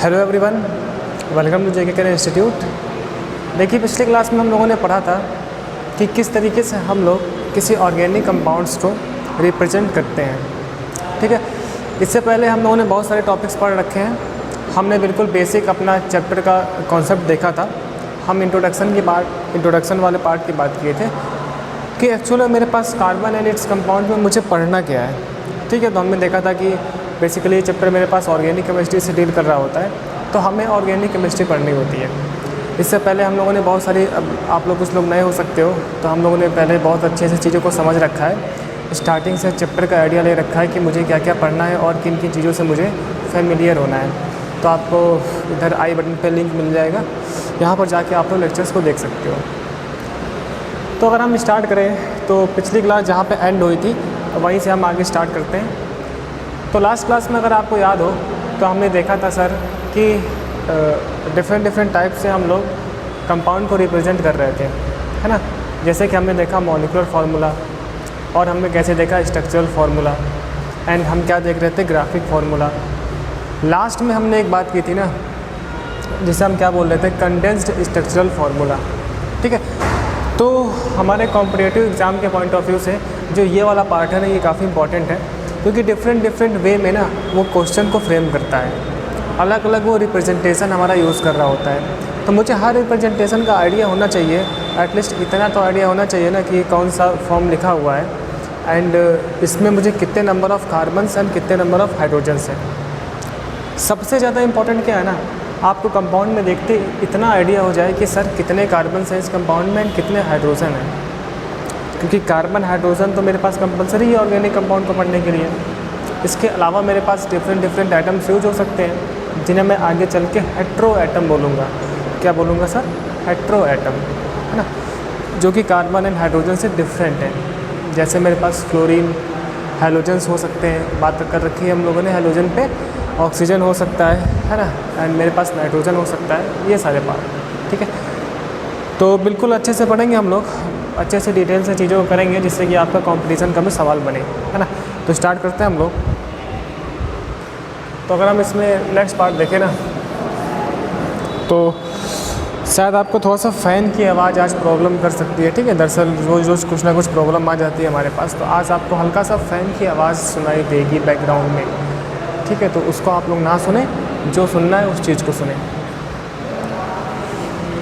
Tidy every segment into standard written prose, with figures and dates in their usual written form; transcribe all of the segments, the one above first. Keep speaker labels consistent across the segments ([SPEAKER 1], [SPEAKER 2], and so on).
[SPEAKER 1] Hello everyone, welcome to JK career institute. देखिए, पिछले class में हम लोगों ने पढ़ा था कि किस तरीके से हम लोग किसी ऑर्गेनिक कंपाउंड्स को रिप्रेजेंट करते हैं। ठीक है, इससे पहले हम लोगों ने बहुत सारे टॉपिक्स पढ़ रखे हैं। हमने बिल्कुल बेसिक अपना चैप्टर का कॉन्सेप्ट देखा था। हम इंट्रोडक्शन वाले पार्ट की बात किए थे कि एक्चुअली मेरे पास कार्बन एंड इट्स कंपाउंड में मुझे पढ़ना क्या है। ठीक है, तो हमने देखा था कि बेसिकली ये चैप्टर मेरे पास ऑर्गेनिक केमिस्ट्री से डील कर रहा होता है, तो हमें ऑर्गेनिक केमिस्ट्री पढ़नी होती है। इससे पहले हम लोगों ने बहुत सारी, अब आप लोग कुछ लोग नए हो सकते हो, तो हम लोगों ने पहले बहुत अच्छे से चीज़ों को समझ रखा है। स्टार्टिंग से चैप्टर का आइडिया ले रखा है कि मुझे क्या क्या पढ़ना है और किन किन चीज़ों से मुझे फेमिलियर होना है। तो आपको इधर आई बटन पर लिंक मिल जाएगा, यहाँ पर जाके आप लोग लेक्चर्स को देख सकते हो। तो अगर हम स्टार्ट करें तो पिछली क्लास जहाँ पे एंड हुई थी वहीं से हम आगे स्टार्ट करते हैं। तो लास्ट क्लास में अगर आपको याद हो तो हमने देखा था सर कि डिफरेंट टाइप से हम लोग कंपाउंड को रिप्रेजेंट कर रहे थे, है ना। जैसे कि हमने देखा मॉलिक्यूलर फार्मूला, और हमने कैसे देखा स्ट्रक्चरल फार्मूला, एंड हम क्या देख रहे थे, ग्राफिक फार्मूला। लास्ट में हमने एक बात की थी ना, जिसे हम क्या बोल रहे थे, कंडेंस्ड स्ट्रक्चरल फार्मूला। ठीक है, तो हमारे कॉम्पिटिटिव एग्ज़ाम के पॉइंट ऑफ व्यू से जो ये वाला पार्ट है ना, ये काफ़ी इंपॉर्टेंट है, क्योंकि डिफरेंट वे में ना वो क्वेश्चन को फ्रेम करता है। अलग अलग वो रिप्रेजेंटेशन हमारा यूज़ कर रहा होता है। तो मुझे हर रिप्रेजेंटेशन का आइडिया होना चाहिए, एटलीस्ट इतना तो आइडिया होना चाहिए ना कि कौन सा फॉर्म लिखा हुआ है, एंड इसमें मुझे कितने नंबर ऑफ़ कार्बन्स एंड कितने नंबर ऑफ़ हाइड्रोजन्स हैं। सबसे ज़्यादा इंपॉर्टेंट क्या है ना, आपको कंपाउंड में देखते इतना आइडिया हो जाए कि सर कितने कार्बन्स हैं इस कंपाउंड में एंड कितने हाइड्रोजन हैं, क्योंकि कार्बन हाइड्रोजन तो मेरे पास कंपलसरी है ऑर्गेनिक कंपाउंड को पढ़ने के लिए। इसके अलावा मेरे पास डिफरेंट एटम्स यूज हो सकते हैं, जिन्हें मैं आगे चल के हेट्रो एटम बोलूँगा। क्या बोलूँगा सर? हेट्रो एटम, है ना, जो कि कार्बन एंड हाइड्रोजन से डिफरेंट है। जैसे मेरे पास फ्लोरीन, हैलोजन्स हो सकते हैं, बात कर रखी है हम लोगों ने हैलोजन पे, ऑक्सीजन हो सकता है ना, एंड मेरे पास नाइट्रोजन हो सकता है, ये सारे पार्ट। ठीक है, तो बिल्कुल अच्छे से पढ़ेंगे हम लोग, अच्छे से डिटेल से चीज़ों को करेंगे, जिससे कि आपका कंपटीशन का भी सवाल बने, है ना। तो स्टार्ट करते हैं हम लोग। तो अगर हम इसमें नेक्स्ट पार्ट देखें ना, तो शायद आपको थोड़ा सा फ़ैन की आवाज़ आज प्रॉब्लम कर सकती है। ठीक है, दरअसल रोज़ कुछ ना कुछ प्रॉब्लम आ जाती है हमारे पास, तो आज आपको हल्का सा फ़ैन की आवाज़ सुनाई देगी बैकग्राउंड में। ठीक है, तो उसको आप लोग ना सुने, जो सुनना है उस चीज़ को सुने।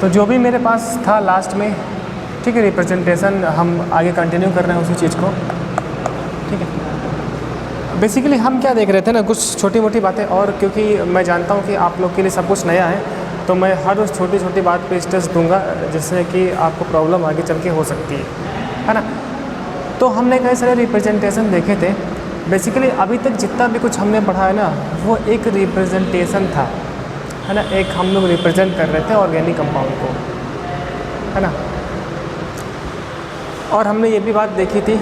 [SPEAKER 1] तो जो भी मेरे पास था लास्ट में, ठीक है, रिप्रेजेंटेशन हम आगे कंटिन्यू कर रहे हैं उसी चीज़ को। ठीक है, बेसिकली हम क्या देख रहे थे ना, कुछ छोटी मोटी बातें, और क्योंकि मैं जानता हूँ कि आप लोग के लिए सब कुछ नया है, तो मैं हर उस छोटी बात पे स्ट्रेस दूंगा, जिससे कि आपको प्रॉब्लम आगे चल के हो सकती है ना। तो हमने कई सारे रिप्रेजेंटेशन देखे थे। बेसिकली अभी तक जितना भी कुछ हमने पढ़ा है ना, वो एक रिप्रेजेंटेशन था, है ना। एक हम लोग रिप्रेजेंट कर रहे थे ऑर्गेनिक कंपाउंड को, है ना। और हमने ये भी बात देखी थी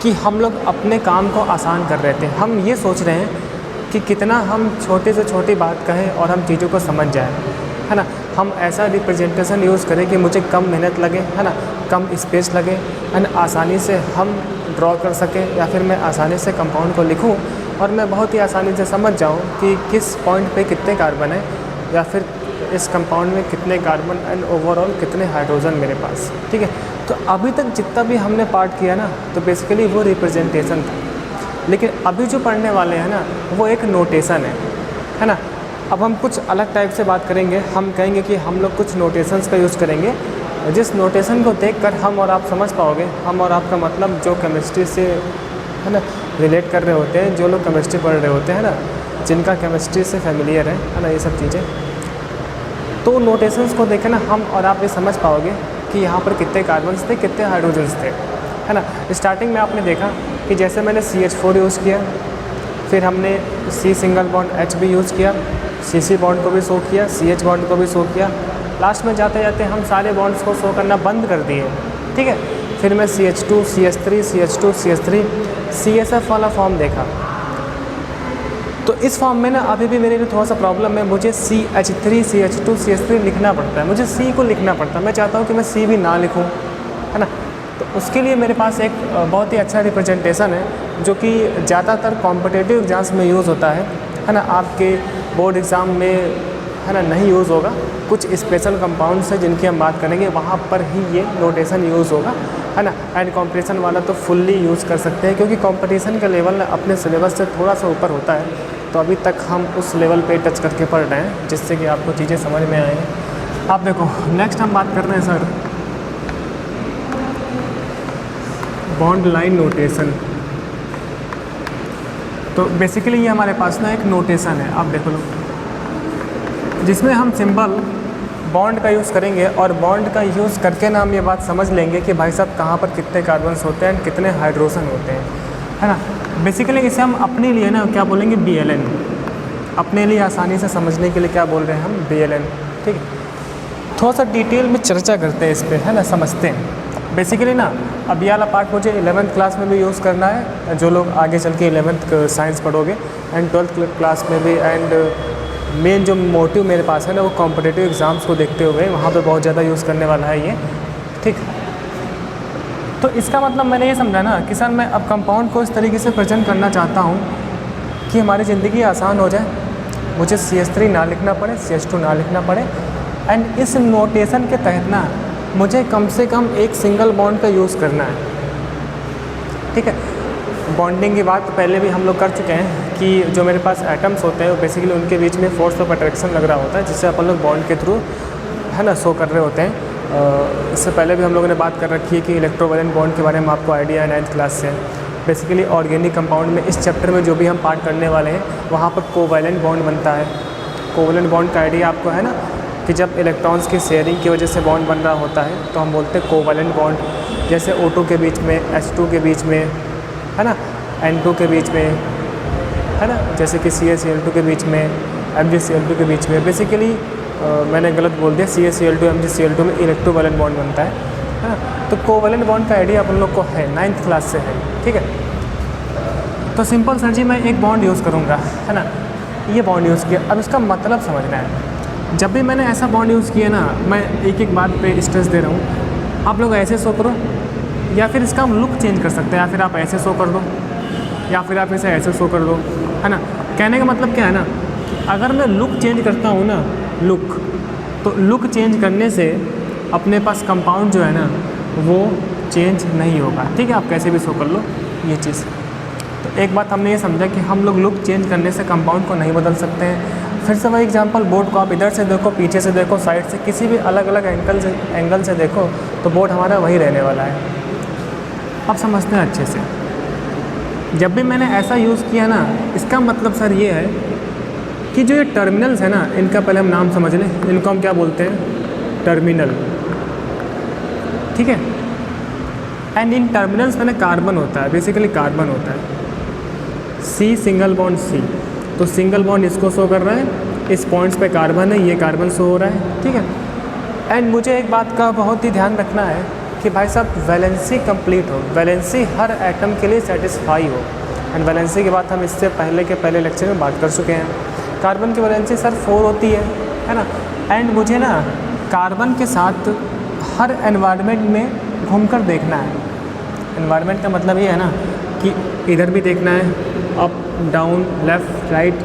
[SPEAKER 1] कि हम लोग अपने काम को आसान कर रहे थे। हम ये सोच रहे हैं कि कितना हम छोटे से छोटी बात कहें और हम चीज़ों को समझ जाएं, है ना। हम ऐसा रिप्रेजेंटेशन यूज़ करें कि मुझे कम मेहनत लगे, है ना, कम स्पेस लगे, एंड आसानी से हम ड्रॉ कर सकें, या फिर मैं आसानी से कंपाउंड को लिखूं और मैं बहुत ही आसानी से समझ जाऊं कि किस पॉइंट पे कितने कार्बन है, या फिर इस कंपाउंड में कितने कार्बन एंड ओवरऑल कितने हाइड्रोजन मेरे पास। ठीक है, तो अभी तक जितना भी हमने पार्ट किया ना, तो बेसिकली वो रिप्रेजेंटेशन था। लेकिन अभी जो पढ़ने वाले हैं ना, वो एक नोटेशन है ना। अब हम कुछ अलग टाइप से बात करेंगे। हम कहेंगे कि हम लोग कुछ नोटेशंस का यूज़ करेंगे, जिस नोटेशन को देखकर हम और आप समझ पाओगे, हम और आपका मतलब जो केमिस्ट्री से, है ना, रिलेट कर रहे होते हैं, जो लोग केमिस्ट्री पढ़ रहे होते हैं ना, जिनका केमिस्ट्री से फेमिलियर है ना, ये सब चीज़ें, तो नोटेशंस को देखे ना हम और आप ये समझ पाओगे कि यहाँ पर कितने कार्बन्स थे, कितने हाइड्रोजन्स थे, है ना। स्टार्टिंग में आपने देखा कि जैसे मैंने CH4 यूज़ किया, फिर हमने C सिंगल बॉन्ड H भी यूज़ किया, CC बॉन्ड को भी शो किया, CH बॉन्ड को भी शो किया। लास्ट में जाते जाते हम सारे बॉन्ड्स को शो करना बंद कर दिए। ठीक है, फिर मैं CH2 CH3 CH2 CH3 CSF वाला फॉर्म देखा। तो इस फॉर्म में ना अभी भी मेरे लिए थोड़ा सा प्रॉब्लम है, मुझे CH3 CH2 CH3 लिखना पड़ता है, मुझे C को लिखना पड़ता है। मैं चाहता हूँ कि मैं C भी ना लिखूँ, है ना। तो उसके लिए मेरे पास एक बहुत ही अच्छा रिप्रेजेंटेशन है, जो कि ज़्यादातर कॉम्पिटिटिव एग्जाम्स में यूज़ होता है, है ना, आपके बोर्ड एग्ज़ाम में है ना नहीं यूज़ होगा। कुछ स्पेशल कंपाउंड्स है जिनकी हम बात करेंगे, वहाँ पर ही ये नोटेशन यूज़ होगा, है ना। एंड कॉम्पिटिशन वाला तो फुल्ली यूज़ कर सकते हैं, क्योंकि कंपटीशन का लेवल अपने सिलेबस से थोड़ा सा ऊपर होता है, तो अभी तक हम उस लेवल पे टच करके पढ़ रहे हैं, जिससे कि आपको चीज़ें समझ में आएँ। आप देखो नेक्स्ट हम बात कर रहे हैं सर बॉन्ड लाइन नोटेशन। तो बेसिकली ये हमारे पास ना एक नोटेशन है, आप देखो लो, जिसमें हम सिंबल बॉन्ड का यूज़ करेंगे, और बॉन्ड का यूज़ करके ना हम ये बात समझ लेंगे कि भाई साहब कहाँ पर कितने कार्बन्स होते हैं, कितने हाइड्रोजन होते हैं, है ना। बेसिकली इसे हम अपने लिए ना क्या बोलेंगे, BLN, अपने लिए आसानी से समझने के लिए क्या बोल रहे हैं हम, BLN, ठीक है। थोड़ा सा डिटेल में चर्चा करते हैं इस पर, है ना, समझते हैं। बेसिकली ना अब ये वाला पार्ट मुझे 11th क्लास में भी यूज़ करना है, जो लोग आगे चल के 11th साइंस पढ़ोगे, एंड 12th क्लास में भी। एंड मेन जो मोटिव मेरे पास है ना, वो कॉम्पिटिटिव एग्ज़ाम्स को देखते हुए वहाँ पे बहुत ज़्यादा यूज़ करने वाला है ये, ठीक। तो इसका मतलब मैंने ये समझा ना कि सर मैं अब कंपाउंड को इस तरीके से प्रेजेंट करना चाहता हूँ कि हमारी ज़िंदगी आसान हो जाए, मुझे CH3 ना लिखना पड़े, CH2 ना लिखना पड़े। एंड इस नोटेशन के तहत ना मुझे कम से कम एक सिंगल बॉन्ड का यूज़ करना है, ठीक है। बॉन्डिंग की बात पहले भी हम लोग कर चुके हैं कि जो मेरे पास एटम्स होते हैं वो बेसिकली उनके बीच में फोर्स ऑफ अट्रैक्शन लग रहा होता है, जिससे अपन लोग बॉन्ड के थ्रू है ना शो कर रहे होते हैं। इससे पहले भी हम लोगों ने बात कर रखी है कि इलेक्ट्रोवैलेंट बॉन्ड के बारे में आपको आइडिया है 9th क्लास से। बेसिकली ऑर्गेनिक कंपाउंड में इस चैप्टर में जो भी हम पार्ट करने वाले हैं, वहाँ पर कोवैलेंट बॉन्ड बनता है। कोवैलेंट बॉन्ड का आइडिया आपको है ना कि जब इलेक्ट्रॉन्स की शेयरिंग की वजह से बॉन्ड बन रहा होता है तो हम बोलते हैं कोवैलेंट बॉन्ड। जैसे O2 के बीच में, H2 के बीच में, है ना, N2 के बीच में, है ना, जैसे कि CaCl2 के बीच में, MgCl2 के बीच में। बेसिकली मैंने गलत बोल दिया, CaCl2 MgCl2 में इलेक्ट्रोवैलेंट बॉन्ड बनता है ना। तो कोवैलेंट बॉन्ड का आइडिया अपन लोग को है, 9th क्लास से है, ठीक है। तो सिंपल सर जी मैं एक बॉन्ड यूज़ करूँगा, है ना, ये बॉन्ड यूज़ किया। अब इसका मतलब समझना है। जब भी मैंने ऐसा बॉन्ड यूज़ किया ना, मैं एक एक बात पे स्ट्रेस दे रहा हूँ, आप लोग ऐसे शो करो, या फिर इसका हम लुक चेंज कर सकते हैं, या फिर आप ऐसे शो कर दो, या फिर आप इसे ऐसे शो कर दो, है ना। कहने का मतलब क्या है ना, अगर मैं लुक चेंज करता हूँ ना, लुक, तो लुक चेंज करने से अपने पास कंपाउंड जो है ना वो चेंज नहीं होगा, ठीक है। आप कैसे भी शो कर लो ये चीज़। तो एक बात हमने ये समझा कि हम लोग लुक चेंज करने से कंपाउंड को नहीं बदल सकते हैं। फिर से वही एग्जांपल, बोर्ड को आप इधर से देखो, पीछे से देखो, साइड से, किसी भी अलग अलग एंगल से देखो, तो बोर्ड हमारा वही रहने वाला है। अब समझते हैं अच्छे से। जब भी मैंने ऐसा यूज़ किया ना, इसका मतलब सर ये है कि जो ये टर्मिनल्स है ना, इनका पहले हम नाम समझ लें। इनको हम क्या बोलते हैं, टर्मिनल, ठीक है। एंड इन टर्मिनल्स में ना कार्बन होता है, बेसिकली कार्बन होता है, C सिंगल बॉन्ड C। तो सिंगल बॉन्ड इसको शो कर रहा है, इस पॉइंट्स पे कार्बन है, ये कार्बन शो हो रहा है, ठीक है। एंड मुझे एक बात का बहुत ही ध्यान रखना है कि भाई साहब वैलेंसी कंप्लीट हो, वैलेंसी हर एटम के लिए सेटिस्फाई हो। एंड वैलेंसी की बात हम इससे पहले लेक्चर में बात कर चुके हैं। कार्बन की वैलेंसी सर 4 होती है ना। एंड मुझे ना कार्बन के साथ हर एनवायरनमेंट में घूमकर देखना है। एनवायरनमेंट का मतलब ये है ना कि इधर भी देखना है, up down left right,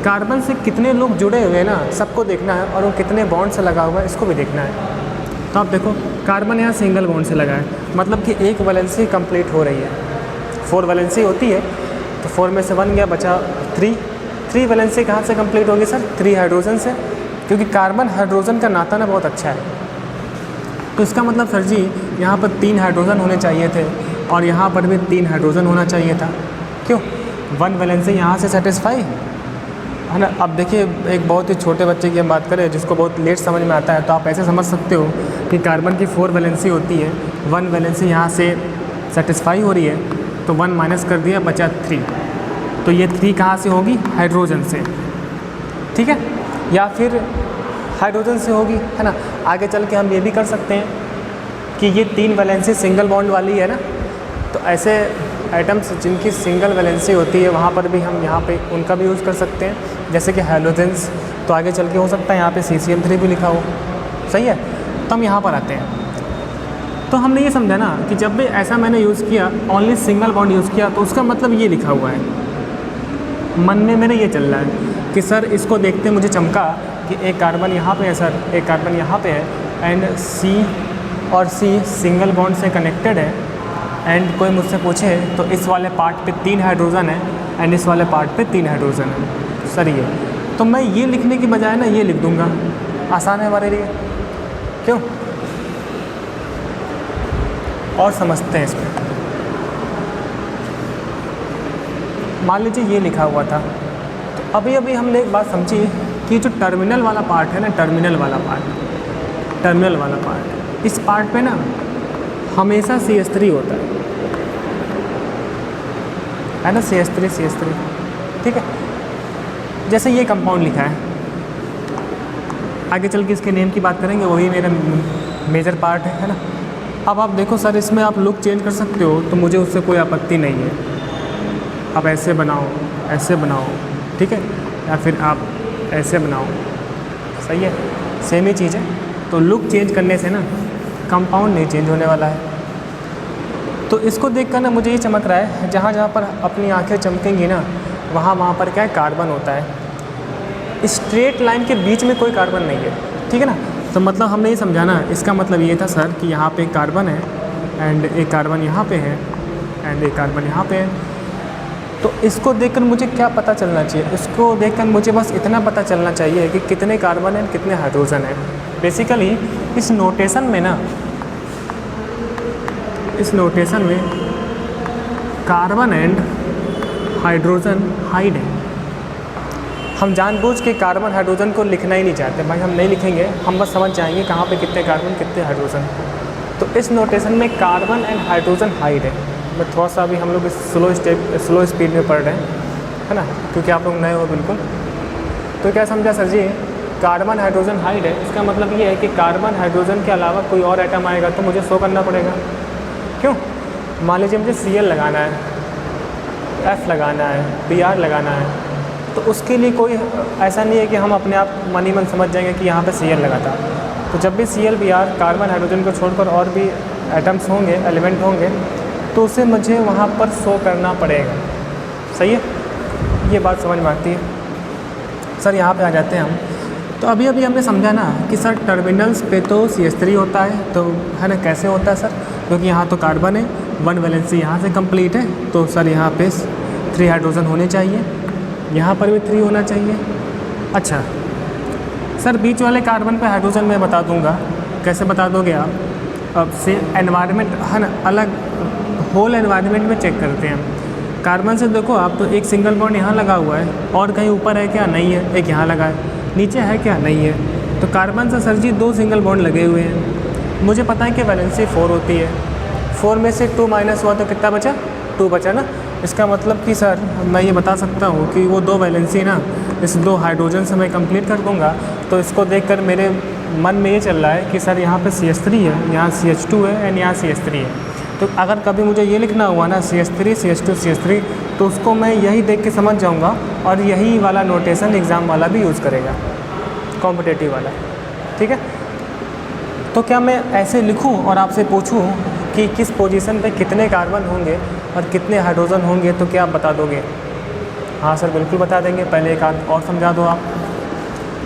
[SPEAKER 1] carbon से कितने लोग जुड़े हुए हैं ना, सबको देखना है, और वो कितने बॉन्ड से लगा हुआ है इसको भी देखना है। तो आप देखो कार्बन यहाँ सिंगल बॉन्ड से लगा है, मतलब कि एक वैलेंसी कंप्लीट हो रही है। 4 वैलेंसी होती है, तो 4 में से 1 गया, बचा 3 वैलेंसी कहाँ से कंप्लीट होगी सर, 3 हाइड्रोजन से, क्योंकि कार्बन हाइड्रोजन का नाता ना बहुत अच्छा है। तो इसका मतलब सर जी यहाँ पर 3 हाइड्रोजन होने चाहिए थे, और यहाँ पर भी 3 हाइड्रोजन होना चाहिए था। क्यों, 1 वैलेंसी यहाँ से सेटिस्फाई है ना। अब देखिए एक बहुत ही छोटे बच्चे की हम बात करें जिसको बहुत लेट समझ में आता है, तो आप ऐसे समझ सकते हो कि कार्बन की 4 वैलेंसी होती है, 1 वैलेंसी यहाँ से सेटिस्फाई हो रही है, तो 1 माइनस कर दिया, बचा 3। तो ये 3 कहाँ से होगी, हाइड्रोजन से, ठीक है, या फिर हाइड्रोजन से होगी, है ना। आगे चल के हम ये भी कर सकते हैं कि ये 3 वैलेंसी सिंगल बॉन्ड वाली है ना, तो ऐसे एटम्स जिनकी सिंगल वैलेंसी होती है वहाँ पर भी हम यहाँ पे उनका भी यूज़ कर सकते हैं, जैसे कि हैलोजेंस। तो आगे चल के हो सकता है यहाँ पे CCl3 भी लिखा हो, सही है। तो हम यहाँ पर आते हैं। तो हमने ये समझा ना कि जब भी ऐसा मैंने यूज़ किया, ओनली सिंगल बॉन्ड यूज़ किया, तो उसका मतलब ये लिखा हुआ है मन में मेरे ये चल रहा है कि सर इसको देखते मुझे चमका कि एक कार्बन यहाँ पे है सर, एक कार्बन यहाँ पे है एंड C और C सिंगल बॉन्ड से कनेक्टेड है एंड कोई मुझसे पूछे तो इस वाले पार्ट पे 3 हाइड्रोजन है एंड इस वाले पार्ट पे 3 हाइड्रोजन है सर ये, तो मैं ये लिखने की बजाय ना ये लिख दूँगा, आसान है हमारे लिए, क्यों? और समझते हैं इसमें। मान लीजिए ये लिखा हुआ था, तो अभी अभी हमने एक बात समझी कि जो टर्मिनल वाला पार्ट है ना, टर्मिनल वाला पार्ट, इस पार्ट पे ना हमेशा CH3 होता है ना, CH3, ठीक है। जैसे ये कंपाउंड लिखा है, आगे चल के इसके नेम की बात करेंगे, वही मेरा मेजर पार्ट है ना। अब आप देखो सर इसमें आप लुक चेंज कर सकते हो, तो मुझे उससे कोई आपत्ति नहीं है, आप ऐसे बनाओ, ऐसे बनाओ, ठीक है, या फिर आप ऐसे बनाओ, सही है, सेम ही चीज़ है। तो लुक चेंज करने से ना कंपाउंड नहीं चेंज होने वाला है। तो इसको देखकर ना मुझे ये चमक रहा है, जहाँ जहाँ पर अपनी आंखें चमकेंगी ना वहाँ पर क्या है, कार्बन होता है। स्ट्रेट लाइन के बीच में कोई कार्बन नहीं है, ठीक है ना। तो मतलब हमने ये समझाना, इसका मतलब ये था सर कि यहाँ पे एक कार्बन है एंड एक कार्बन यहाँ पे है एंड एक कार्बन यहाँ पे है। तो इसको देखकर मुझे क्या पता चलना चाहिए, इसको देखकर मुझे बस इतना पता चलना चाहिए कि कितने कार्बन हैं, कितने हाइड्रोजन हैं। बेसिकली इस नोटेशन में ना, इस नोटेशन में कार्बन एंड हाइड्रोजन हाइड है। हम जानबूझ के कार्बन हाइड्रोजन को लिखना ही नहीं चाहते भाई, हम नहीं लिखेंगे, हम बस समझ जाएंगे कहाँ पे कितने कार्बन कितने हाइड्रोजन। तो इस नोटेशन में कार्बन एंड हाइड्रोजन हाइड है। मैं थोड़ा सा अभी हम लोग स्लो स्पीड में पढ़ रहे हैं, है ना, क्योंकि आप लोग नए हो बिल्कुल। तो क्या समझा सर जी, कार्बन हाइड्रोजन हाइड है, इसका मतलब ये है कि कार्बन हाइड्रोजन के अलावा कोई और आइटम आएगा तो मुझे शो करना पड़ेगा। क्यों? मान लीजिए मुझे Cl लगाना है, F लगाना है, Br लगाना है, तो उसके लिए कोई ऐसा नहीं है कि हम अपने आप मन ही मन समझ जाएंगे कि यहाँ पे Cl लगाता। तो जब भी Cl Br कार्बन हाइड्रोजन को छोड़कर और भी एटम्स होंगे, एलिमेंट होंगे, तो उसे मुझे वहाँ पर शो करना पड़ेगा। सही है, ये बात समझ में आती है। सर यहाँ पे आ जाते हैं हम। तो अभी अभी हमने समझा ना कि सर टर्मिनल्स पे तो CH3 होता है, तो है ना, कैसे होता है सर, क्योंकि यहाँ तो कार्बन है, 1 वैलेंसी यहाँ से कंप्लीट है, तो सर यहाँ पे 3 हाइड्रोजन होने चाहिए, यहाँ पर भी 3 होना चाहिए। अच्छा सर, बीच वाले कार्बन पे हाइड्रोजन मैं बता दूँगा, कैसे बता दोगे आप? अब से एनवायरनमेंट है ना, अलग होल एनवायरनमेंट में चेक करते हैं। कार्बन से देखो आप, तो एक सिंगल बॉन्ड यहाँ लगा हुआ है, और कहीं ऊपर है क्या? नहीं है। एक यहाँ लगा है, नीचे है क्या? नहीं है। तो कार्बन से सर जी 2 सिंगल बॉन्ड लगे हुए हैं। मुझे पता है कि वैलेंसी 4 होती है, 4 में से 2 माइनस हुआ तो कितना बचा? 2 बचा ना। इसका मतलब कि सर मैं ये बता सकता हूँ कि वो 2 वैलेंसी ना इस 2 हाइड्रोजन से मैं कंप्लीट कर दूँगा। तो इसको देखकर मेरे मन में ये चल रहा है कि सर यहाँ पे CH3 है, यहाँ CH2 है एंड यहाँ CH3 है। तो अगर कभी मुझे ये लिखना हुआ ना CH3 CH2 CH3, तो उसको मैं यही देख के समझ जाऊँगा, और यही वाला नोटेशन एग्ज़ाम वाला भी यूज़ करेगा, कॉम्पिटिटिव वाला, ठीक है। तो क्या मैं ऐसे लिखूँ और आपसे पूछूँ कि किस पोजीशन पे कितने कार्बन होंगे और कितने हाइड्रोजन होंगे, तो क्या आप बता दोगे? हाँ सर बिल्कुल बता देंगे। पहले एक आध और समझा दो आप।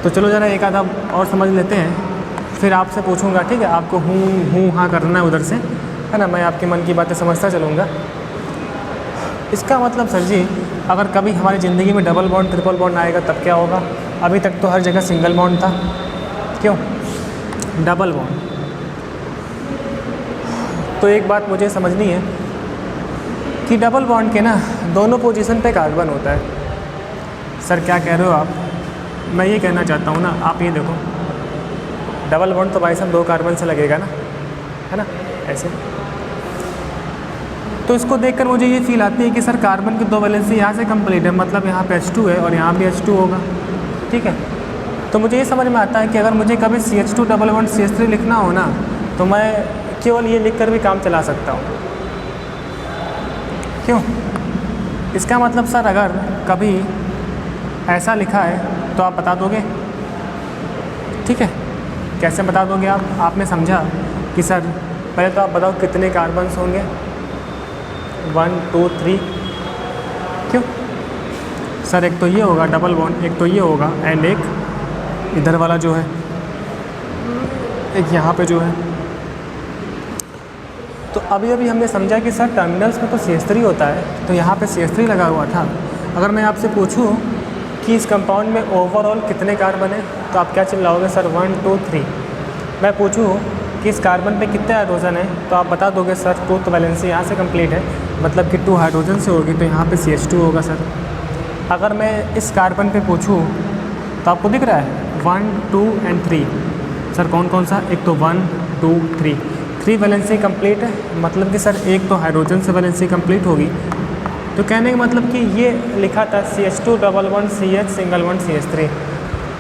[SPEAKER 1] तो चलो ज़रा एक आधा और समझ लेते हैं, फिर आपसे पूछूंगा, ठीक है। आपको हूँ हाँ करना है उधर से, है ना, मैं आपके मन की बातें समझता चलूँगा। इसका मतलब सर जी, अगर कभी हमारी ज़िंदगी में डबल बॉन्ड ट्रिपल बॉन्ड आएगा तब क्या होगा? अभी तक तो हर जगह सिंगल बॉन्ड था, क्यों? Double bond. तो एक बात मुझे समझनी है कि डबल बॉन्ड के ना दोनों पोजीशन पे कार्बन होता है। सर क्या कह रहे हो आप? मैं ये कहना चाहता हूँ ना, आप ये देखो, डबल बॉन्ड तो भाई साहब 2 कार्बन से लगेगा ना, है ना, ऐसे। तो इसको देखकर मुझे ये फील आती है कि सर कार्बन की 2 वैलेंसी यहाँ से कंप्लीट है, मतलब यहाँ पे H2 है और यहाँ भी H2 होगा, ठीक है। तो मुझे ये समझ में आता है कि अगर मुझे कभी CH2 डबल बॉन्ड CH3 लिखना हो ना, तो मैं केवल ये लिखकर भी काम चला सकता हूँ, क्यों? इसका मतलब सर अगर कभी ऐसा लिखा है तो आप बता दोगे, ठीक है। कैसे बता दोगे आप? आपने समझा कि सर पहले तो आप बताओ कितने कार्बन्स होंगे, 1 2 3, क्यों? सर एक तो ये होगा डबल बॉन्ड, एक तो ये होगा, एंड एक इधर वाला जो है, एक यहाँ पे जो है। तो अभी अभी हमने समझा कि सर टर्मिनल्स में तो CH3 होता है, तो यहाँ पे CH3 लगा हुआ था। अगर मैं आपसे पूछूँ कि इस कंपाउंड में ओवरऑल कितने कार्बन हैं, तो आप क्या चिल्लाओगे सर 1 2 3। मैं पूछूँ कि इस कार्बन पे कितने हाइड्रोजन हैं, तो आप बता दोगे सर 2 तो वैलेंसी यहाँ से कंप्लीट है, मतलब कि 2 हाइड्रोजन से होगी, तो यहाँ पे CH2 होगा सर। अगर मैं इस कार्बन पे पूछूँ तो आपको दिख रहा है 1 2 एंड 3, सर कौन कौन सा, एक तो 1 2 3 वैलेंसी कंप्लीट है, मतलब कि सर एक तो हाइड्रोजन से वैलेंसी कंप्लीट होगी। तो कहने का मतलब कि ये लिखा था CH2 double bond CH single bond CH3,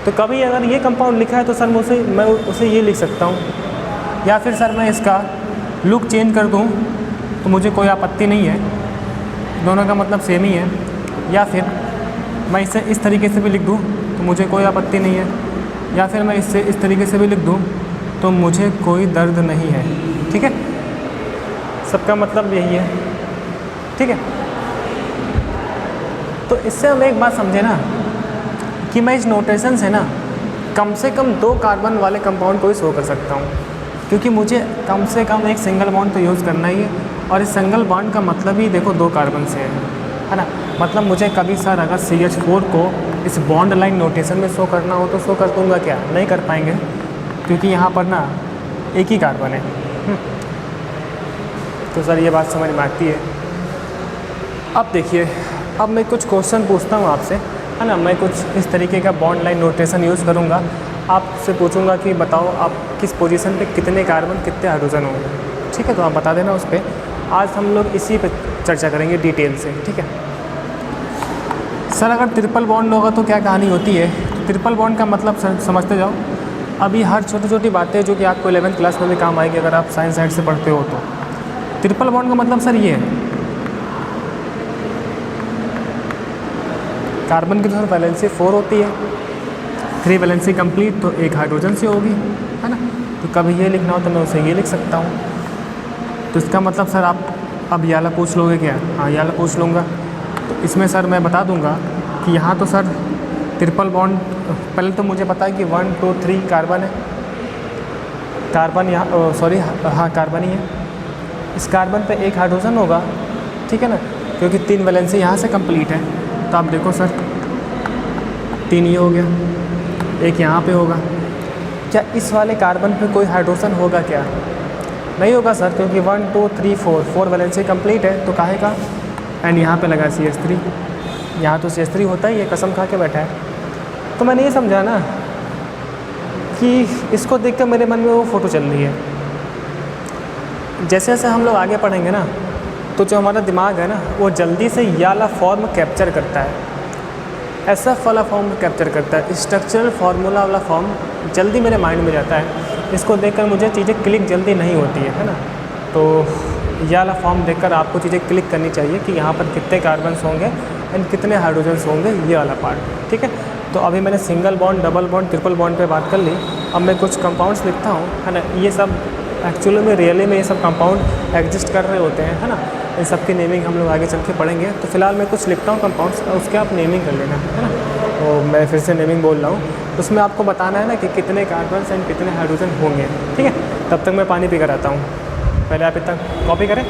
[SPEAKER 1] तो कभी अगर ये कंपाउंड लिखा है तो सर मैं उसे ये लिख सकता हूँ, या फिर सर मैं इसका लुक चेंज कर दूँ तो मुझे कोई आपत्ति नहीं है, दोनों का मतलब सेम ही है। या फिर मैं इसे इस तरीके से भी लिख दूँ तो मुझे कोई आपत्ति नहीं है, या फिर मैं इससे इस तरीके से भी लिख दूँ तो मुझे कोई दर्द नहीं है। ठीक है, सबका मतलब यही है। ठीक है, तो इससे हम एक बात समझे ना कि मैं इस नोटेशन से ना कम से कम 2 कार्बन वाले कंपाउंड को ही शो कर सकता हूँ, क्योंकि मुझे कम से कम एक सिंगल बॉन्ड तो यूज़ करना ही है, और इस सिंगल बॉन्ड का मतलब ही देखो 2 कार्बन से है ना। मतलब मुझे कभी सर अगर CH4 को इस बॉन्ड लाइन नोटेशन में शो करना हो तो शो कर दूँगा क्या, नहीं कर पाएंगे, क्योंकि यहाँ पर ना एक ही कार्बन है। तो सर ये बात समझ में आती है। अब देखिए, अब मैं कुछ क्वेश्चन पूछता हूँ आपसे, है ना। मैं कुछ इस तरीके का बॉन्ड लाइन नोटेशन यूज़ करूँगा, आपसे पूछूंगा कि बताओ आप किस पोजीशन पे कितने कार्बन कितने हाइड्रोजन होंगे। ठीक है, तो आप बता देना उस पर। आज हम लोग इसी पे चर्चा करेंगे डिटेल से। ठीक है सर, अगर ट्रिपल बॉन्ड होगा तो क्या कहानी होती है। तो ट्रिपल बॉन्ड का मतलब सर समझते जाओ। अभी हर छोटी छोटी बातें जो कि आपको 11th क्लास में भी काम आएगी अगर आप साइंस साइड से पढ़ते हो तो। ट्रिपल बॉन्ड का मतलब सर ये है, कार्बन की तो सर वैलेंसी 4 होती है, 3 वैलेंसी कंप्लीट, तो एक हाइड्रोजन से होगी, है ना। तो कभी ये लिखना हो तो मैं उसे ये लिख सकता हूँ। तो इसका मतलब सर आप अब ये वाला पूछ लोगे क्या। हाँ, ये वाला पूछ लूँगा। तो इसमें सर मैं बता दूँगा कि यहाँ तो सर ट्रिपल बॉन्ड, पहले तो मुझे पता है कि 1 2 3 कार्बन है, कार्बन यहाँ सॉरी हाँ कार्बन ही है। इस कार्बन पे एक हाइड्रोजन होगा, ठीक है ना, क्योंकि 3 वैलेंसी यहाँ से कंप्लीट है। तो आप देखो सर 3 ये हो गया, एक यहाँ पे होगा। क्या इस वाले कार्बन पे कोई हाइड्रोजन होगा क्या, नहीं होगा सर, क्योंकि 1 2 3 4 वैलेंसी कंप्लीट है, तो काहे का। एंड यहाँ पे लगा CH3, यहाँ तो CH3 होता ही है, कसम खा के बैठा है। तो मैंने ये समझा ना कि इसको देख कर मेरे मन में वो फ़ोटो चल रही है। जैसे जैसे हम लोग आगे पढ़ेंगे ना, तो जो हमारा दिमाग है ना वो जल्दी से ये वाला फॉर्म कैप्चर करता है, SF वाला फॉर्म कैप्चर करता है, स्ट्रक्चरल फार्मूला वाला फॉर्म जल्दी मेरे माइंड में जाता है। इसको देखकर मुझे चीज़ें क्लिक जल्दी नहीं होती है ना। तो ये वाला फॉर्म देखकर आपको चीज़ें क्लिक करनी चाहिए कि यहाँ पर कितने कार्बन्स होंगे एंड कितने हाइड्रोजन्स होंगे, ये वाला पार्ट। ठीक है, तो अभी मैंने single bond, double bond, triple bond पे बात कर ली। अब मैं कुछ कंपाउंड्स लिखता हूँ, है ना। ये सब एक्चुअली में रियली में ये सब कंपाउंड एग्जिस्ट कर रहे होते हैं, है ना। इन सब की नेमिंग हम लोग आगे चल के पढ़ेंगे। तो फिलहाल मैं कुछ लिखता हूँ कंपाउंड्स, उसके आप नेमिंग कर लेना, है ना। तो मैं फिर से नेमिंग बोल रहा हूँ, उसमें आपको बताना है ना कि कितने कार्बन्स एंड कितने हाइड्रोजन होंगे। ठीक है, तब तक मैं पानी पी कर आता हूँ। पहले आप इतना कॉपी करें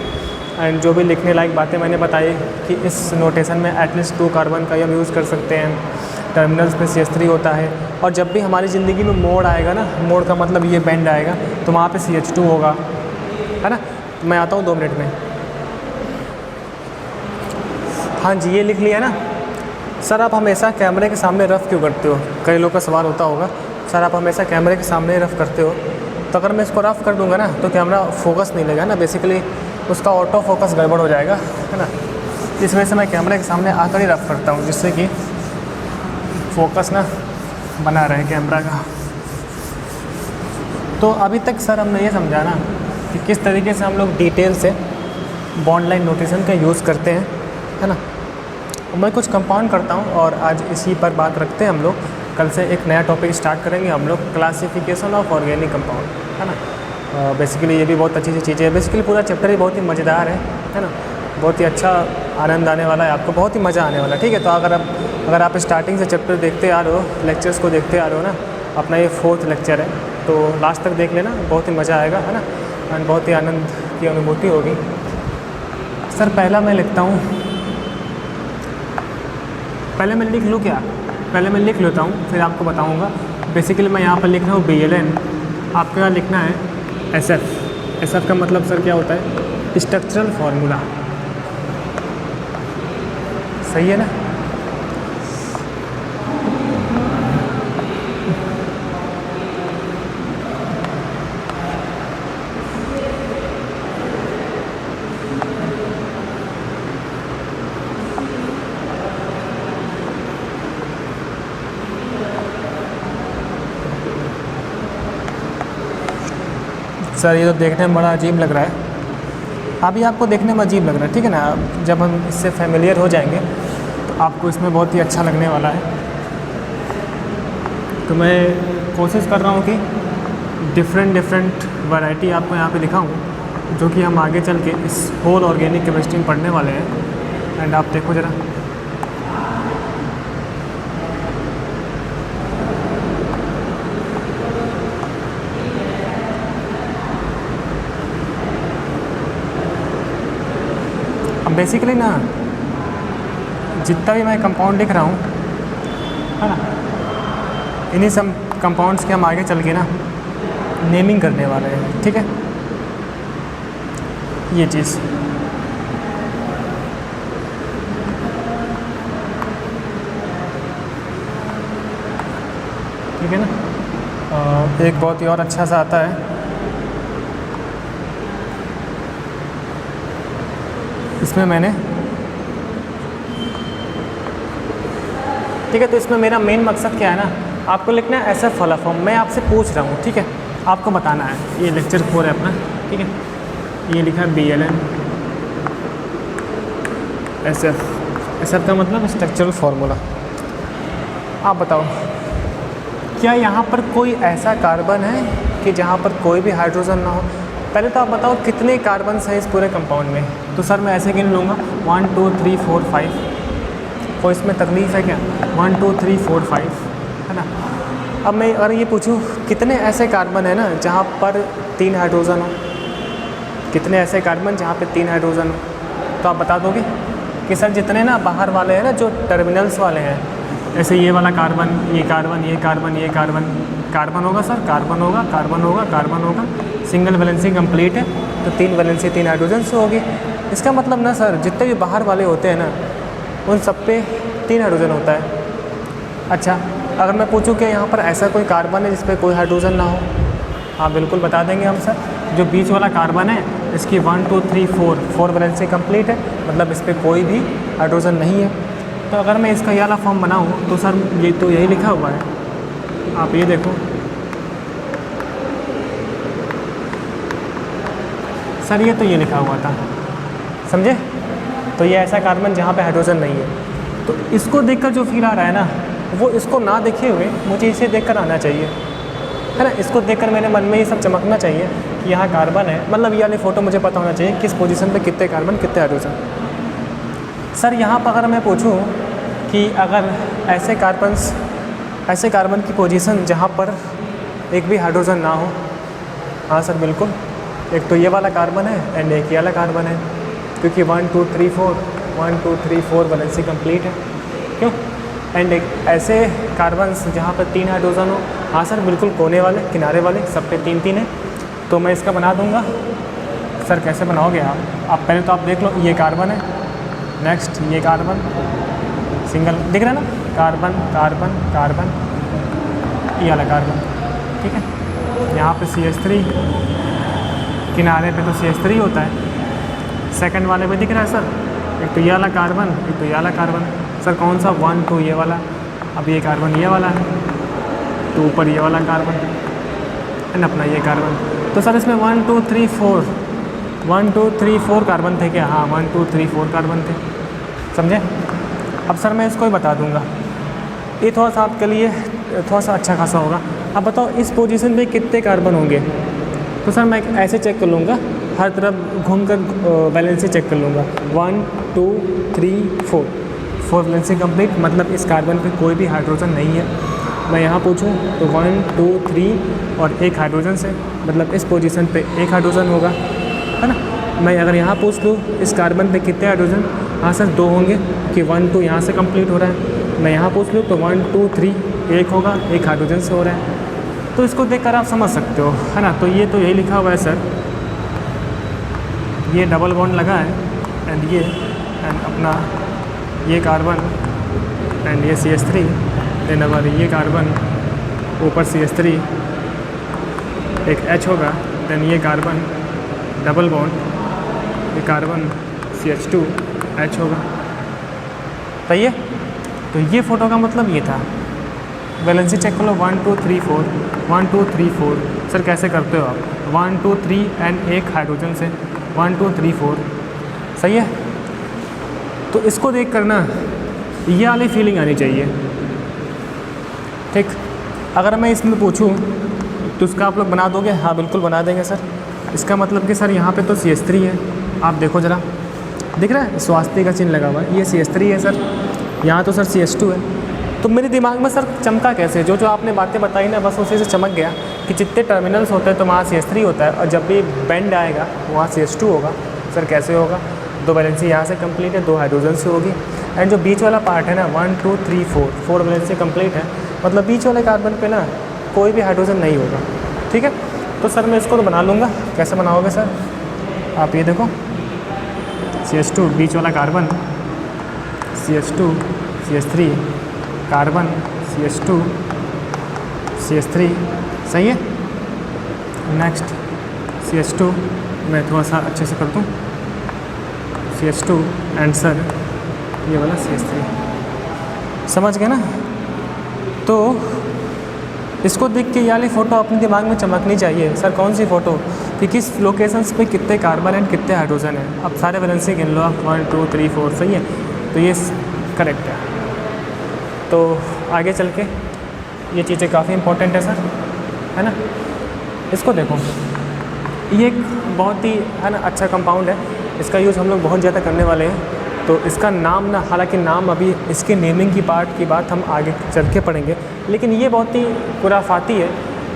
[SPEAKER 1] एंड जो भी लिखने लायक बातें मैंने बताई कि इस नोटेशन में एटलीस्ट 2 कार्बन का हम यूज़ कर सकते हैं। टर्मिनल्स पे CH3 होता है, और जब भी हमारी ज़िंदगी में मोड़ आएगा ना, मोड़ का मतलब ये बेंड आएगा, तो वहाँ पे CH2 होगा, है ना। मैं आता हूँ 2 मिनट में। हाँ जी, ये लिख लिया ना। सर आप हमेशा कैमरे के सामने रफ़ क्यों करते हो, कई लोग का सवाल होता होगा। सर आप हमेशा कैमरे के सामने रफ़ करते हो, तो अगर मैं इसको रफ़ कर दूँगा ना तो कैमरा फोकस नहीं लेगा ना, बेसिकली उसका ऑटो फोकस गड़बड़ हो जाएगा, है ना। इस वजह से मैं कैमरे के सामने आकर ही रफ़ करता हूँ, जिससे कि फोकस ना बना रहे कैमरा का। तो अभी तक सर हमने ये समझा ना कि किस तरीके से हम लोग डिटेल से बॉन्ड लाइन नोटेशन का यूज़ करते हैं, है ना। मैं कुछ कंपाउंड करता हूँ और आज इसी पर बात रखते हैं हम लोग। कल से एक नया टॉपिक स्टार्ट करेंगे हम लोग, क्लासिफिकेशन ऑफ ऑर्गेनिक कंपाउंड, है ना। बेसिकली ये भी बहुत अच्छी सी चीज़ें है। बेसिकली पूरा चैप्टर ही बहुत ही मज़ेदार है ना। बहुत ही अच्छा आनंद आने वाला है आपको, बहुत ही मज़ा आने वाला है। ठीक है, तो अगर आप अगर आप स्टार्टिंग से चैप्टर देखते आ रहे हो, लेक्चर्स को देखते आ रहे हो ना, अपना ये 4th लेक्चर है, तो लास्ट तक देख लेना, बहुत ही मज़ा आएगा, है ना, एंड बहुत ही आनंद की अनुभूति होगी। सर पहला मैं लिखता हूँ, पहले मैं लिख लूँ क्या? पहले मैं लिख लेता हूँ, फिर आपको बताऊँगा। बेसिकली मैं यहाँ पर लिख रहा हूँ BLN, आपको यहाँ लिखना है SF। SF का मतलब सर क्या होता है? Structural formula. सही है ना? सर ये तो देखने में बड़ा अजीब लग रहा है, अभी आपको देखने में अजीब लग रहा है, ठीक है ना। जब हम इससे फेमिलियर हो जाएंगे तो आपको इसमें बहुत ही अच्छा लगने वाला है। तो मैं कोशिश कर रहा हूँ कि डिफरेंट वैरायटी आपको यहाँ पे दिखाऊँ, जो कि हम आगे चल के इस होल ऑर्गेनिक केमिस्ट्री में पढ़ने वाले हैं। एंड आप देखो ज़रा, अब बेसिकली ना जितना भी मैं कंपाउंड लिख रहा हूँ, है ना, इन्हीं सब कंपाउंड्स के हम आगे चल के ना नेमिंग करने वाले हैं, ठीक है। ये चीज़ ठीक है ना। एक बहुत ही और अच्छा सा आता है, इसमें मैंने, ठीक है, तो इसमें मेरा मेन मकसद क्या है ना, आपको लिखना है SF वाला फॉर्म। मैं आपसे पूछ रहा हूँ, ठीक है, आपको बताना है। ये लेक्चर 4 है अपना, ठीक है, ये लिखा है BLN SF। SF का मतलब स्ट्रक्चरल फार्मूला। आप बताओ, क्या यहाँ पर कोई ऐसा कार्बन है कि जहाँ पर कोई भी हाइड्रोजन ना हो? पहले तो आप बताओ कितने कार्बन हैं इस पूरे कंपाउंड में। तो सर मैं ऐसे गिन लूँगा 1 2 3 4 5। कोई इसमें तकलीफ़ है क्या? 1 2 3 4 5, है ना। अब मैं अगर ये पूछूँ कितने ऐसे कार्बन है ना जहाँ पर 3 हाइड्रोजन हो, कितने ऐसे कार्बन जहाँ पे 3 हाइड्रोजन हो, तो आप बता दोगे कि सर जितने ना बाहर वाले हैं ना, जो टर्मिनल्स वाले हैं, जैसे ये वाला कार्बन, ये कार्बन, ये कार्बन, ये कार्बन, कार्बन होगा सर, कार्बन होगा, कार्बन होगा, कार्बन होगा। सिंगल वैलेंसी कंप्लीट है तो 3 वैलेंसी 3 हाइड्रोजन से होगी। इसका मतलब ना सर जितने भी बाहर वाले होते हैं ना, उन सब पे 3 हाइड्रोजन होता है। अच्छा, अगर मैं पूछूं कि यहाँ पर ऐसा कोई कार्बन है जिस पे कोई हाइड्रोजन ना हो? हाँ बिल्कुल बता देंगे हम सर। जो बीच वाला कार्बन है इसकी 1 2 3 4 वैलेंसी कंप्लीट है, मतलब इस पर कोई भी हाइड्रोजन नहीं है। तो अगर मैं इसका ये वाला फॉर्म बनाऊँ तो सर ये तो यही लिखा हुआ है, आप ये देखो सर, ये तो ये लिखा हुआ था, समझे। तो ये ऐसा कार्बन जहाँ पे हाइड्रोजन नहीं है। तो इसको देखकर जो फील आ रहा है ना, वो इसको ना देखे हुए मुझे इसे देखकर आना चाहिए, है ना। इसको देखकर मेरे मन में ये सब चमकना चाहिए कि यहाँ कार्बन है, मतलब ये वाली फ़ोटो मुझे पता होना चाहिए किस पोजीशन पे कितने कार्बन कितने हाइड्रोजन। सर यहाँ पर अगर मैं पूछूँ कि अगर ऐसे कार्बन की पोजीशन जहाँ पर एक भी हाइड्रोजन ना हो, हाँ सर बिल्कुल, एक तो ये वाला कार्बन है एंड एक ये वाला कार्बन है, क्योंकि 1 2 3 4 वैलेंसी कंप्लीट है, क्यों। एंड एक ऐसे कार्बन जहाँ पर 3 हाइड्रोजन हो, हाँ सर बिल्कुल, कोने वाले, किनारे वाले, सब पे 3 3 है। तो मैं इसका बना दूंगा। सर कैसे बनाओगे आप पहले तो आप देख लो, ये कार्बन है, नेक्स्ट ये कार्बन, सिंगल दिख रहा है ना, कार्बन कार्बन कार्बन, ये वाला कार्बन, ठीक है। यहाँ पे CH3, किनारे पे तो CH3 होता है, सेकंड वाले पे दिख रहा है सर, एक तो ये वाला कार्बन, एक तो ये वाला कार्बन। सर कौन सा? 1 2 ये वाला, अब ये कार्बन ये वाला है, तो ऊपर ये वाला कार्बन एंड अपना ये कार्बन। तो सर इसमें 1 2 3 4 कार्बन थे क्या? हाँ 1 2 3 4 कार्बन थे, समझे। अब सर मैं इसको ही बता दूंगा, ये थोड़ा सा आपके लिए थोड़ा सा अच्छा खासा होगा। अब बताओ इस पोजीशन पे कितने कार्बन होंगे? तो सर मैं ऐसे चेक कर लूँगा, हर तरफ घूमकर वैलेंसी चेक कर लूँगा। 1 2 3 4 4 वैलेंसी कंप्लीट, मतलब इस कार्बन पे कोई भी हाइड्रोजन नहीं है। मैं यहाँ पूछूँ तो 1 2 3 और एक हाइड्रोजन से, मतलब इस पोजीशन पे एक हाइड्रोजन होगा, है ना। मैं अगर यहाँ पूछ लूँ इस कार्बन पे कितने हाइड्रोजन, हाँ सर 2 होंगे कि 1 2 यहाँ से कंप्लीट हो रहा है। मैं यहाँ पूछ लूँ तो 1 2 3 एक होगा, एक हाइड्रोजन से हो रहा है। तो इसको देखकर आप समझ सकते हो, है ना। तो ये तो यही लिखा हुआ है सर, ये डबल बॉन्ड लगा है एंड ये एंड अपना ये कार्बन एंड ये CH3, देन अगर ये कार्बन ऊपर CH3 एक H होगा, देन ये कार्बन डबल बॉन्ड ये कार्बन CH2 H होगा। सही है। तो ये फ़ोटो का मतलब ये था। वैलेंसी चेक कर लो 1 2 3 4 1 2 3 4। सर कैसे करते हो आप? 1 2 3 एंड एक हाइड्रोजन से 1 2 3 4। सही है। तो इसको देख कर ना ये वाली फीलिंग आनी चाहिए, ठीक। अगर मैं इसमें पूछूं तो उसका आप लोग बना दोगे? हाँ बिल्कुल बना देंगे सर। इसका मतलब कि सर यहाँ पे तो CH3 है, आप देखो ज़रा, दिख रहा है स्वास्थ्य का चिन्ह लगा हुआ है, ये CH3 है सर, यहाँ तो सर CH2 है। तो मेरे दिमाग में सर चमका कैसे, जो आपने बातें बताई ना बस उसी से चमक गया कि जितने टर्मिनल्स होते हैं तो वहाँ CH3 होता है, और जब भी बेंड आएगा वहाँ CH2 होगा। सर कैसे होगा? 2 वैलेंसी यहाँ से कंप्लीट है, 2 हाइड्रोजन से होगी, एंड जो बीच वाला पार्ट है ना 1 2 3 4 वैलेंसी कंप्लीट है, मतलब बीच वाले कार्बन पे ना कोई भी हाइड्रोजन नहीं होगा, ठीक है। तो सर मैं इसको तो बना लूँगा। कैसे बनाओगे सर? आप ये देखो CH2 बीच वाला carbon, CH2 CH3 carbon CH2 CH3, सही है। नेक्स्ट CH2 मैं थोड़ा सा अच्छे से कर दूँ, CH2 एंड सर ये वाला CH3, समझ गए ना। तो इसको देख के ये वाली फ़ोटो अपने दिमाग में चमकनी चाहिए। सर कौन सी फ़ोटो? कि किस लोकेशंस पे कितने कार्बन एंड कितने हाइड्रोजन हैं। अब सारे वैलेंसी गिन लो आप 1 2 3 4, सही है। तो ये करेक्ट है। तो आगे चल के ये चीज़ें काफ़ी इंपॉर्टेंट है सर, है ना। इसको देखो, ये एक बहुत ही है ना अच्छा कंपाउंड है, इसका यूज़ हम लोग बहुत ज़्यादा करने वाले हैं। तो इसका नाम ना, हालांकि नाम अभी इसके नेमिंग की पार्ट की बात हम आगे चल के पढ़ेंगे, लेकिन ये बहुत ही खुराफाती है।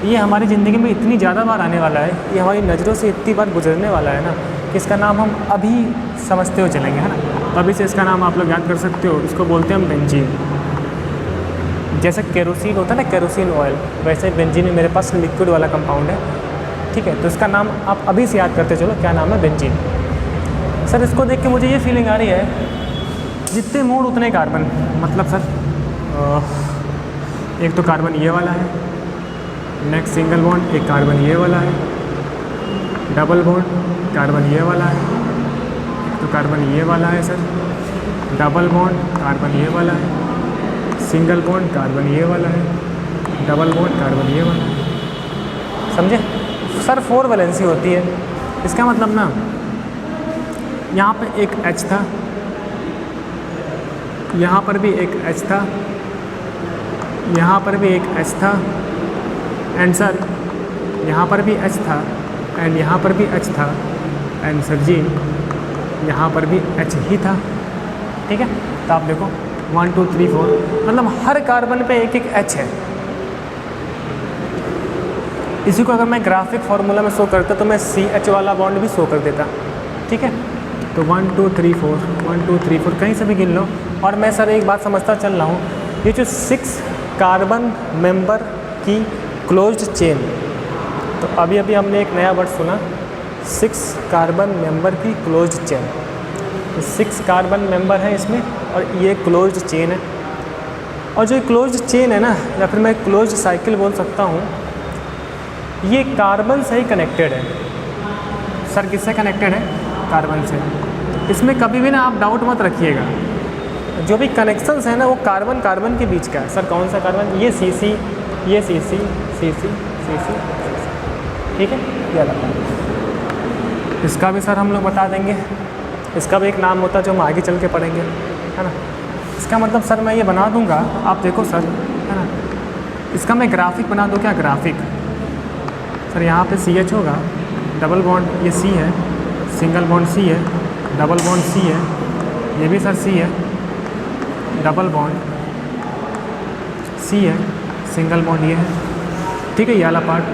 [SPEAKER 1] ये हमारी ज़िंदगी में इतनी ज़्यादा बार आने वाला है, ये हमारी नज़रों से इतनी बार गुजरने वाला है ना कि इसका नाम हम अभी समझते हुए चलेंगे, है ना। तो अभी से इसका नाम आप लोग याद कर सकते हो। इसको बोलते हैं हम बेंजीन। जैसे केरोसिन होता है ना, केरोसिन ऑयल, वैसे बेंजीन मेरे पास लिक्विड वाला कंपाउंड है, ठीक है। तो इसका नाम आप अभी से याद करते चलो, क्या नाम है? बेंजीन। सर इसको देख के मुझे ये फीलिंग आ रही है जितने मोड़ उतने कार्बन, मतलब सर एक तो कार्बन ये वाला है, नेक्स्ट सिंगल बॉन्ड, एक कार्बन ये वाला है, डबल बॉन्ड कार्बन ये वाला है, एक तो कार्बन ये वाला है सर, डबल बॉन्ड कार्बन ये वाला है, सिंगल बॉन्ड कार्बन ये वाला है, डबल बॉन्ड कार्बन ये वाला है। समझे सर? 4 वैलेंसी होती है। इसका मतलब ना यहाँ पे एक H था, यहाँ पर भी एक H था, यहाँ पर भी एक H था, एंड सर यहाँ पर भी H था, एंड यहाँ पर भी H था, एंड सर जी यहाँ पर भी H ही था, ठीक है। तो आप देखो 1 2 3 4, मतलब हर कार्बन पे एक एक H है। इसी को अगर मैं ग्राफिक फार्मूला में शो करता तो मैं CH वाला बॉन्ड भी शो कर देता, ठीक है। तो 1 2 3 4 1 2 3 4 कहीं से भी गिन लो। और मैं सर एक बात समझता चल रहा हूँ, ये जो 6 कार्बन मेंबर की क्लोज्ड चेन, तो अभी अभी हमने एक नया वर्ड सुना, 6 कार्बन मेंबर की क्लोज्ड चेन। 6 कार्बन मेंबर है इसमें और ये क्लोज्ड चेन है। और जो क्लोज्ड चेन है ना, या फिर मैं क्लोज्ड साइकिल बोल सकता हूँ, ये कार्बन से ही कनेक्टेड है। सर किससे कनेक्टेड है? कार्बन से। इसमें कभी भी ना आप डाउट मत रखिएगा, जो भी कनेक्शंस है ना वो कार्बन कार्बन के बीच का है। सर कौन सा कार्बन? ये CC, ये CC, CC, CC, ठीक है। ये अलग, इसका भी सर हम लोग बता देंगे। इसका भी एक नाम होता है जो हम आगे चल के पढ़ेंगे, है ना। इसका मतलब सर मैं ये बना दूंगा, आप देखो सर, है ना। इसका मैं ग्राफिक बना दूँ क्या? ग्राफिक सर यहाँ पे CH होगा, डबल बॉन्ड ये C है, सिंगल बॉन्ड C है, डबल बॉन्ड C है, ये भी सर C है, डबल बॉन्ड सी है, सिंगल बॉन्ड ये है, ठीक है। ये वाला पार्ट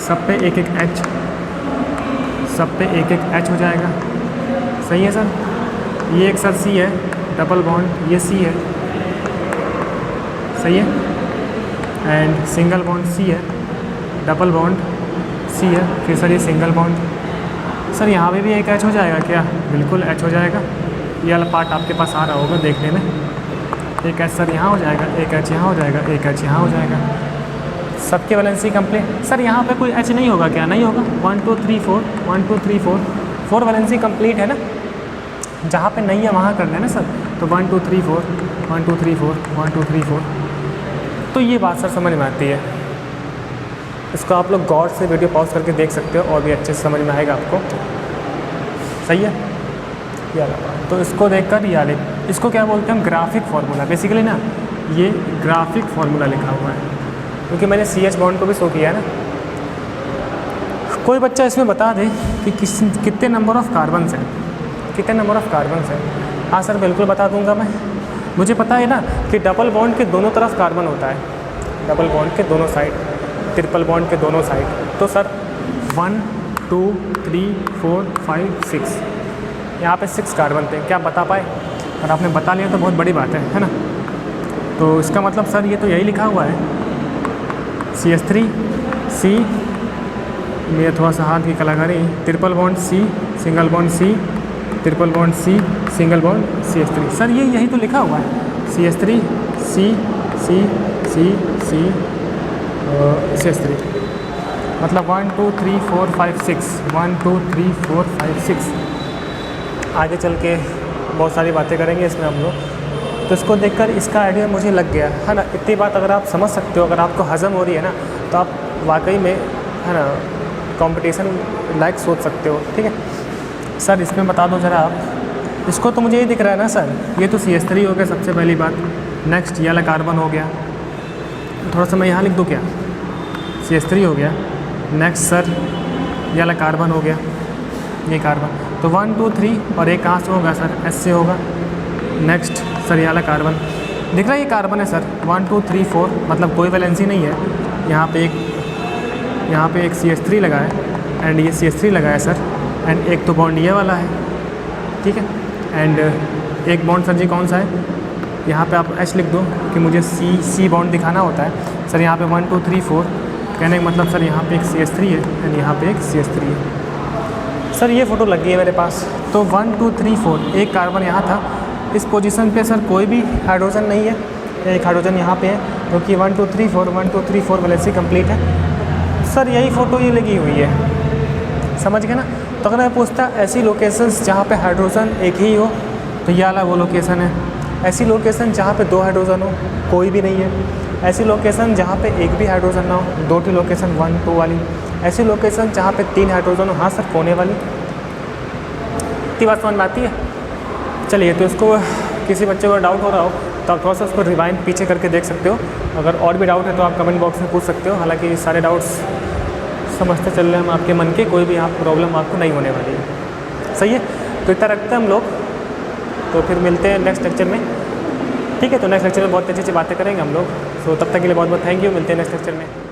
[SPEAKER 1] सब पे एक एक एच, सब पे एक एक एच हो जाएगा, सही है सर। ये एक सर सी है, डबल बॉन्ड ये सी है, सही है। एंड सिंगल बॉन्ड सी है, डबल बॉन्ड सी है, फिर सर ये सिंगल बॉन्ड। सर यहाँ पे भी एक एच हो जाएगा क्या? बिल्कुल एच हो जाएगा। ये वाला पार्ट आपके पास आ रहा होगा देखने में। एक एच सर यहाँ हो जाएगा, एक एच यहाँ हो जाएगा, एक एच यहाँ हो जाएगा। सबके वैलेंसी कंप्लीट। सर यहाँ पे कोई एच नहीं होगा क्या? नहीं होगा। 1 2 3 4 1 2 3 4 4 वैलेंसी कंप्लीट है ना। जहाँ पे नहीं है वहाँ करना है ना सर। तो 1 2 3 4 1 2 3 4 1 2 3 4। तो ये बात सर समझ में आती है। इसको आप लोग गौर से वीडियो पॉज करके देख सकते हो और भी अच्छे से समझ में आएगा आपको, सही है। यार तो इसको देखकर यार इसको क्या बोलते हैं हम? Graphic formula. बेसिकली ना ये ग्राफिक फार्मूला लिखा हुआ है, क्योंकि मैंने सी एच बॉन्ड को भी शो किया है ना। कोई बच्चा इसमें बता दे कि कितने नंबर ऑफ़ कार्बन्स हैं, कितने नंबर ऑफ़ कार्बन्स हैं। हाँ सर बिल्कुल बता दूंगा मैं। मुझे पता है ना कि डबल बॉन्ड के दोनों तरफ कार्बन होता है, डबल बॉन्ड के दोनों साइड, ट्रिपल बॉन्ड के दोनों साइड। तो सर 1 2 3 4 5 6, यहाँ पे 6 कार्बन थे। क्या बता पाए? और आपने बता लिया तो बहुत बड़ी बात है ना। तो इसका मतलब सर ये तो यही लिखा हुआ है CH3 C, ये थोड़ा सा हाथ की कलाकारी, triple bond C, single bond C, triple bond C, single bond CH3। Sir ये यही तो लिखा हुआ है CH3 C C C C CH3। मतलब 1 2 3 4 5 6 1 2 3 4 5 6। आगे चल के बहुत सारी बातें करेंगे इसमें हम लोग। तो इसको देखकर इसका आइडिया मुझे लग गया है ना। इतनी बात अगर आप समझ सकते हो, अगर आपको हज़म हो रही है ना, तो आप वाकई में है ना कंपटीशन लायक सोच सकते हो, ठीक है। सर इसमें बता दो ज़रा आप। इसको तो मुझे ये दिख रहा है ना सर, ये तो CH3 हो गया सबसे पहली बात। नेक्स्ट ये वाला कार्बन हो गया, थोड़ा सा मैं यहाँ लिख दूँ क्या? CH3 हो गया। नेक्स्ट सर ये वाला कार्बन हो गया, ये कार्बन। तो 1 2 3 और एक कहाँ से होगा सर? S से होगा। नेक्स्ट सर ये वाला कार्बन दिख रहा है, ये कार्बन है सर। 1 2 3 4 मतलब कोई वैलेंसी नहीं है। यहाँ पे एक CH3 लगा है एंड ये CH3 लगा है सर। एंड एक तो बॉन्ड ये वाला है, ठीक है। एंड एक बॉन्ड सर जी कौन सा है? यहाँ पे आप H लिख दो कि मुझे C बॉन्ड दिखाना होता है सर। यहाँ पे 1 2 3 4 कहने का मतलब सर यहाँ पे एक CH3 है एंड यहाँ पे एक CH3 है। सर ये फ़ोटो लग गई है मेरे पास। तो 1 2 3 4 एक कार्बन यहाँ था। इस पोजीशन पे सर कोई भी हाइड्रोजन नहीं है, एक हाइड्रोजन यहाँ पे है, क्योंकि 1 2 3 4 1 2 3 4 वैलेंसी कंप्लीट है। सर यही फ़ोटो ये लगी हुई है, समझ गए ना। तो अगर मैं पूछता ऐसी लोकेशंस जहाँ पे हाइड्रोजन एक ही हो, तो ये वाला वो लोकेशन है। ऐसी लोकेशन जहाँ पे 2 हाइड्रोजन हो, कोई भी नहीं है। ऐसी लोकेशन जहाँ पे एक भी हाइड्रोजन ना हो, 2 की लोकेशन 1 2 वाली। ऐसी लोकेशन जहाँ पे 3 हाइड्रोजन हो, हाँ सर कोने वाली। इतनी बात समझ में आती है। चलिए, तो इसको किसी बच्चे को डाउट हो रहा हो तो आप थोड़ा सा उसको रिवाइंड पीछे करके देख सकते हो। अगर और भी डाउट है तो आप कमेंट बॉक्स में पूछ सकते हो। हालांकि सारे डाउट्स समझते चल रहे हैं हम आपके मन के, कोई भी यहाँ प्रॉब्लम आपको नहीं होने वाली है, सही है। तो इतना रखते हैं हम लोग, तो फिर मिलते हैं नेक्स्ट लेक्चर में, ठीक है। तो नेक्स्ट लेक्चर में बहुत अच्छी अच्छी बातें करेंगे हम लोग। सो तब तक के लिए बहुत बहुत थैंक यू। मिलते हैं नेक्स्ट लेक्चर में।